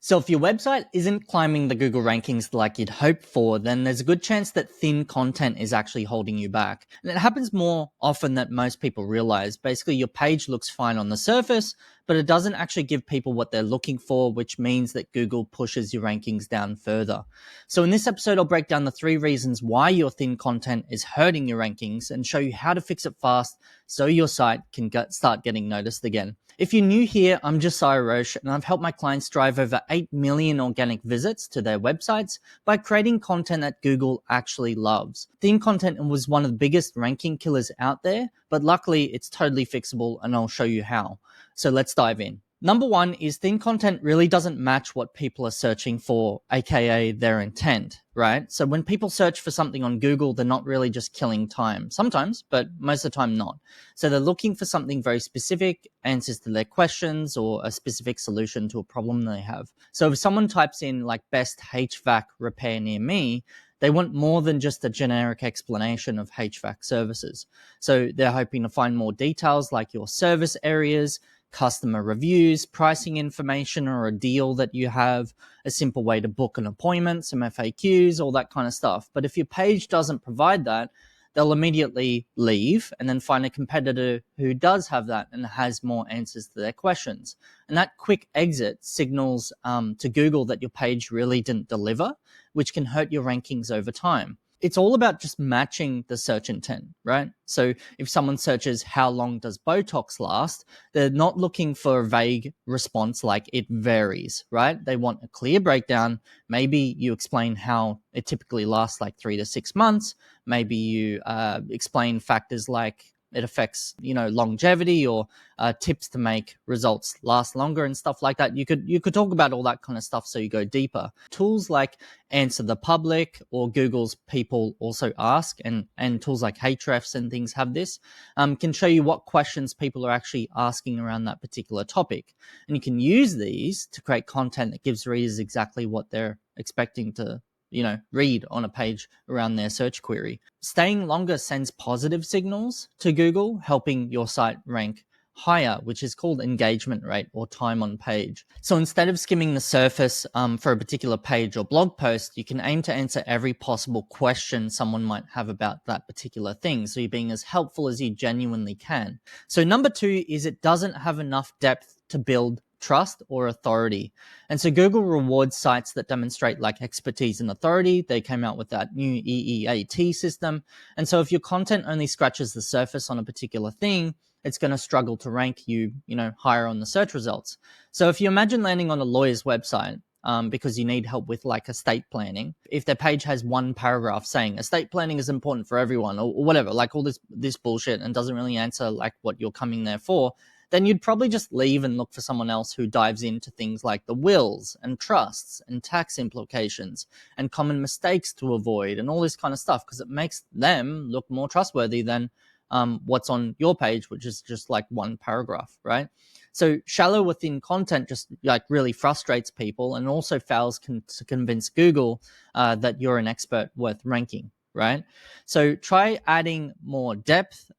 So if your website isn't climbing the Google rankings like you'd hoped for, then there's a good chance that thin content is actually holding you back. And it happens more often than most people realize. Basically, your page looks fine on the surface, but it doesn't actually give people what they're looking for, which means that Google pushes your rankings down further. So in this episode, I'll break down the 3 reasons why your thin content is hurting your rankings and show you how to fix it fast so your site can start getting noticed again. If you're new here, I'm Josiah Roche, and I've helped my clients drive over 8 million organic visits to their websites by creating content that Google actually loves. Thin content was one of the biggest ranking killers out there, but luckily it's totally fixable, and I'll show you how. So let's dive in. Number 1 is thin content really doesn't match what people are searching for, aka their intent, right? So when people search for something on Google, they're not really just killing time. Sometimes, but most of the time not. So they're looking for something very specific, answers to their questions, or a specific solution to a problem they have. So if someone types in like best HVAC repair near me, they want more than just a generic explanation of HVAC services. So they're hoping to find more details like your service areas, customer reviews, pricing information, or a deal that you have, a simple way to book an appointment, some FAQs, all that kind of stuff. But if your page doesn't provide that, they'll immediately leave and then find a competitor who does have that and has more answers to their questions. And that quick exit signals to Google that your page really didn't deliver, which can hurt your rankings over time. It's all about just matching the search intent, right? So if someone searches how long does Botox last, they're not looking for a vague response like it varies, right? They want a clear breakdown. Maybe you explain how it typically lasts like 3 to 6 months. Maybe you explain factors like it affects, longevity, or tips to make results last longer and stuff like that. You could talk about all that kind of stuff so you go deeper. Tools like Answer the Public or Google's People Also Ask and tools like Hrefs and things have this, can show you what questions people are actually asking around that particular topic. And you can use these to create content that gives readers exactly what they're expecting to read on a page around their search query. Staying longer sends positive signals to Google, helping your site rank higher, which is called engagement rate or time on page. So instead of skimming the surface for a particular page or blog post, you can aim to answer every possible question someone might have about that particular thing. So you're being as helpful as you genuinely can. So number 2 is it doesn't have enough depth to build trust or authority. And so Google rewards sites that demonstrate like expertise and authority. They came out with that new EEAT system. And so if your content only scratches the surface on a particular thing, it's going to struggle to rank you, higher on the search results. So if you imagine landing on a lawyer's website, because you need help with like estate planning, if their page has one paragraph saying estate planning is important for everyone or whatever, like all this bullshit, and doesn't really answer like what you're coming there for, then you'd probably just leave and look for someone else who dives into things like the wills and trusts and tax implications and common mistakes to avoid and all this kind of stuff, because it makes them look more trustworthy than what's on your page, which is just like one paragraph, right? So shallow within content just like really frustrates people and also fails to convince Google that you're an expert worth ranking, right? So try adding more depth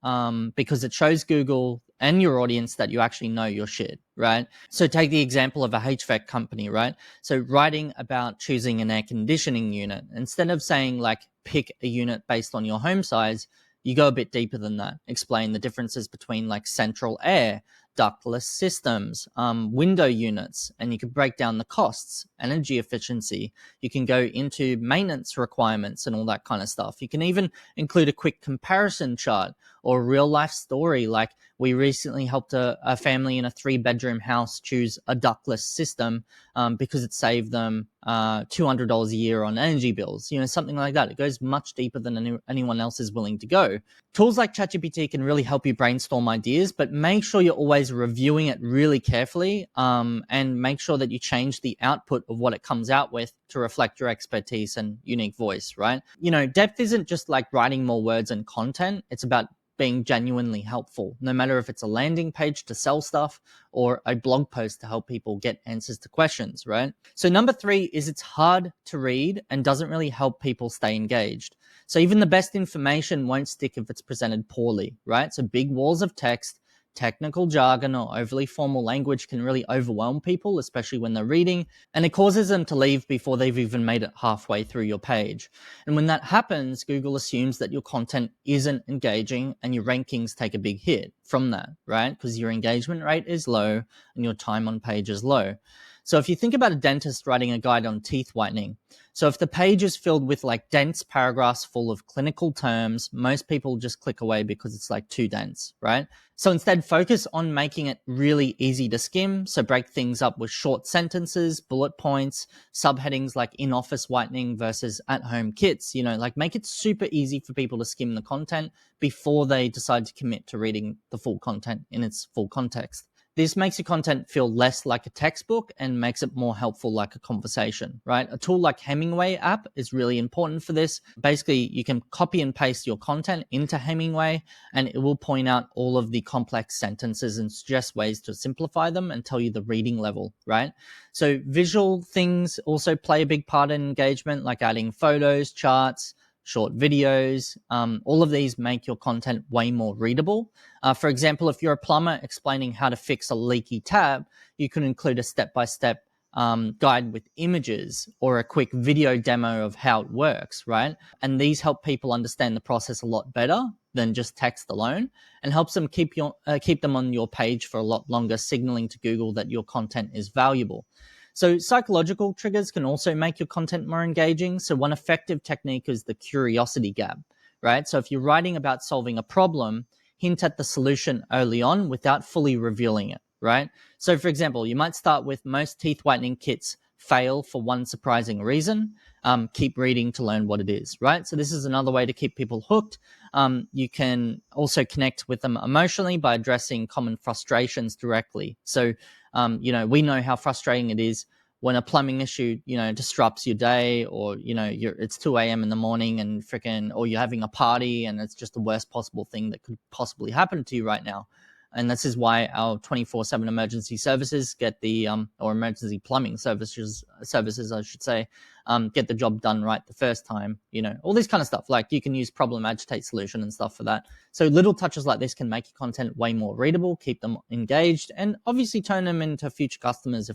because it shows Google and your audience that you actually know your shit, right? So take the example of a HVAC company, right? So writing about choosing an air conditioning unit, instead of saying like pick a unit based on your home size, you go a bit deeper than that. Explain the differences between like central air, ductless systems, window units, and you can break down the costs, energy efficiency. You can go into maintenance requirements and all that kind of stuff. You can even include a quick comparison chart or a real life story. Like we recently helped a family in a 3-bedroom house choose a ductless system because it saved them $200 a year on energy bills, something like that. It goes much deeper than anyone else is willing to go. Tools like ChatGPT can really help you brainstorm ideas, but make sure you're always reviewing it really carefully and make sure that you change the output of what it comes out with to reflect your expertise and unique voice, right? Depth isn't just like writing more words and content. It's about being genuinely helpful, no matter if it's a landing page to sell stuff or a blog post to help people get answers to questions, right? So number 3 is it's hard to read and doesn't really help people stay engaged. So even the best information won't stick if it's presented poorly, right? So big walls of text, technical jargon or overly formal language can really overwhelm people, especially when they're reading, and it causes them to leave before they've even made it halfway through your page. And when that happens, Google assumes that your content isn't engaging and your rankings take a big hit from that, right? Because your engagement rate is low and your time on page is low. So if you think about a dentist writing a guide on teeth whitening, so if the page is filled with like dense paragraphs full of clinical terms, most people just click away because it's like too dense, right? So instead, focus on making it really easy to skim. So break things up with short sentences, bullet points, subheadings like in-office whitening versus at-home kits, like make it super easy for people to skim the content before they decide to commit to reading the full content in its full context. This makes your content feel less like a textbook and makes it more helpful like a conversation, right? A tool like Hemingway app is really important for this. Basically, you can copy and paste your content into Hemingway and it will point out all of the complex sentences and suggest ways to simplify them and tell you the reading level, right? So visual things also play a big part in engagement, like adding photos, charts, short videos. All of these make your content way more readable. For example, if you're a plumber explaining how to fix a leaky tap, you can include a step-by-step guide with images or a quick video demo of how it works, right? And these help people understand the process a lot better than just text alone, and helps them keep them on your page for a lot longer, signaling to Google that your content is valuable. So psychological triggers can also make your content more engaging. So one effective technique is the curiosity gap, right? So if you're writing about solving a problem, hint at the solution early on without fully revealing it, right? So for example, you might start with most teeth whitening kits fail for one surprising reason. Keep reading to learn what it is, right? So this is another way to keep people hooked. You can also connect with them emotionally by addressing common frustrations directly. So we know how frustrating it is when a plumbing issue, disrupts your day, or, it's 2 a.m. in the morning and or you're having a party and it's just the worst possible thing that could possibly happen to you right now. And this is why our 24/7 emergency services get or emergency plumbing services, I should say, get the job done right the first time, all this kind of stuff. Like you can use problem, agitate, solution and stuff for that. So little touches like this can make your content way more readable, keep them engaged, and obviously turn them into future customers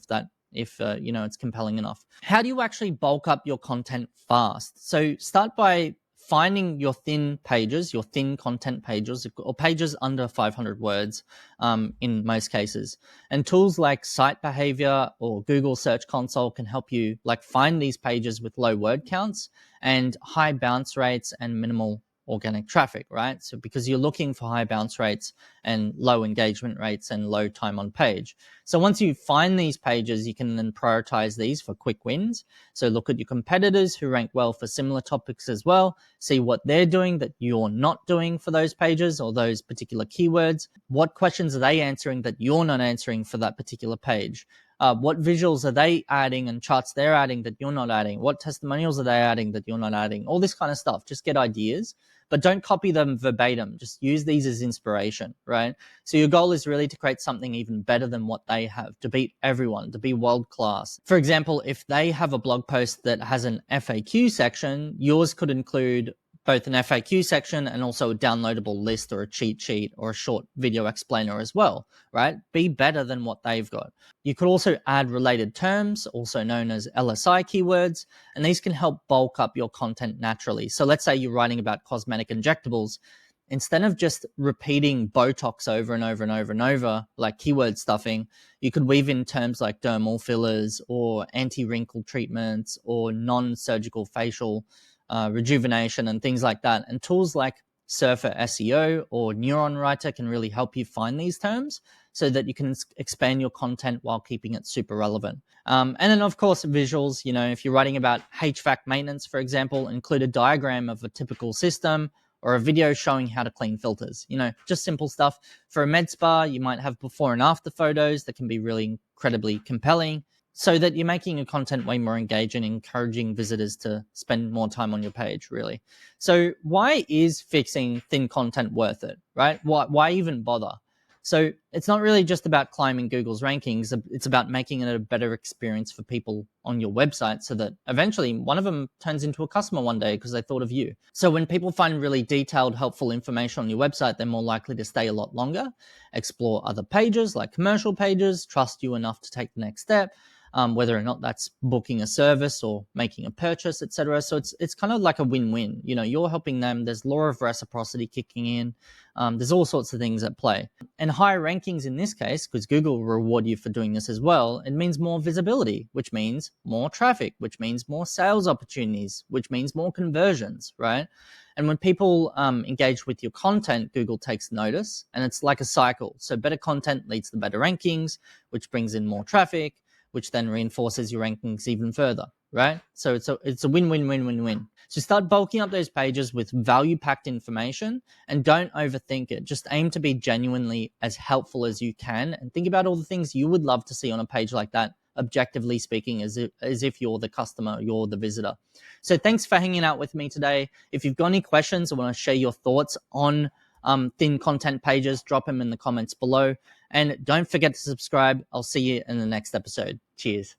if it's compelling enough. How do you actually bulk up your content fast? So start by finding your thin content pages, or pages under 500 words in most cases. And tools like Site Behavior or Google Search Console can help you find these pages with low word counts and high bounce rates and minimal organic traffic, right? So because you're looking for high bounce rates and low engagement rates and low time on page. So once you find these pages, you can then prioritize these for quick wins. So look at your competitors who rank well for similar topics as well. See what they're doing that you're not doing for those pages or those particular keywords. What questions are they answering that you're not answering for that particular page? What visuals are they adding and charts they're adding that you're not adding? What testimonials are they adding that you're not adding? All this kind of stuff. Just get ideas, but don't copy them verbatim. Just use these as inspiration, right? So your goal is really to create something even better than what they have, to beat everyone, to be world class. For example, if they have a blog post that has an FAQ section, yours could include both an FAQ section and also a downloadable list or a cheat sheet or a short video explainer as well, right? Be better than what they've got. You could also add related terms, also known as LSI keywords, and these can help bulk up your content naturally. So let's say you're writing about cosmetic injectables. Instead of just repeating Botox over and over and over and over, like keyword stuffing, you could weave in terms like dermal fillers or anti-wrinkle treatments or non-surgical facial rejuvenation and things like that. And tools like Surfer SEO or Neuron Writer can really help you find these terms so that you can expand your content while keeping it super relevant. And then, of course, visuals. If you're writing about HVAC maintenance, for example, include a diagram of a typical system or a video showing how to clean filters. Just simple stuff. For a med spa, you might have before and after photos that can be really incredibly compelling, so that you're making your content way more engaging, encouraging visitors to spend more time on your page, really. So why is fixing thin content worth it, right? Why even bother? So it's not really just about climbing Google's rankings. It's about making it a better experience for people on your website so that eventually one of them turns into a customer one day because they thought of you. So when people find really detailed, helpful information on your website, they're more likely to stay a lot longer, explore other pages like commercial pages, trust you enough to take the next step, whether or not that's booking a service or making a purchase, etc. So it's kind of like a win-win. You're helping them. There's law of reciprocity kicking in. There's all sorts of things at play. And higher rankings in this case, because Google will reward you for doing this as well, it means more visibility, which means more traffic, which means more sales opportunities, which means more conversions, right? And when people engage with your content, Google takes notice, and it's like a cycle. So better content leads to better rankings, which brings in more traffic, which then reinforces your rankings even further, right? So it's a win-win-win-win-win. So start bulking up those pages with value-packed information and don't overthink it. Just aim to be genuinely as helpful as you can and think about all the things you would love to see on a page like that, objectively speaking, as if you're the customer, you're the visitor. So thanks for hanging out with me today. If you've got any questions or want to share your thoughts on thin content pages, drop them in the comments below. And don't forget to subscribe. I'll see you in the next episode. Cheers.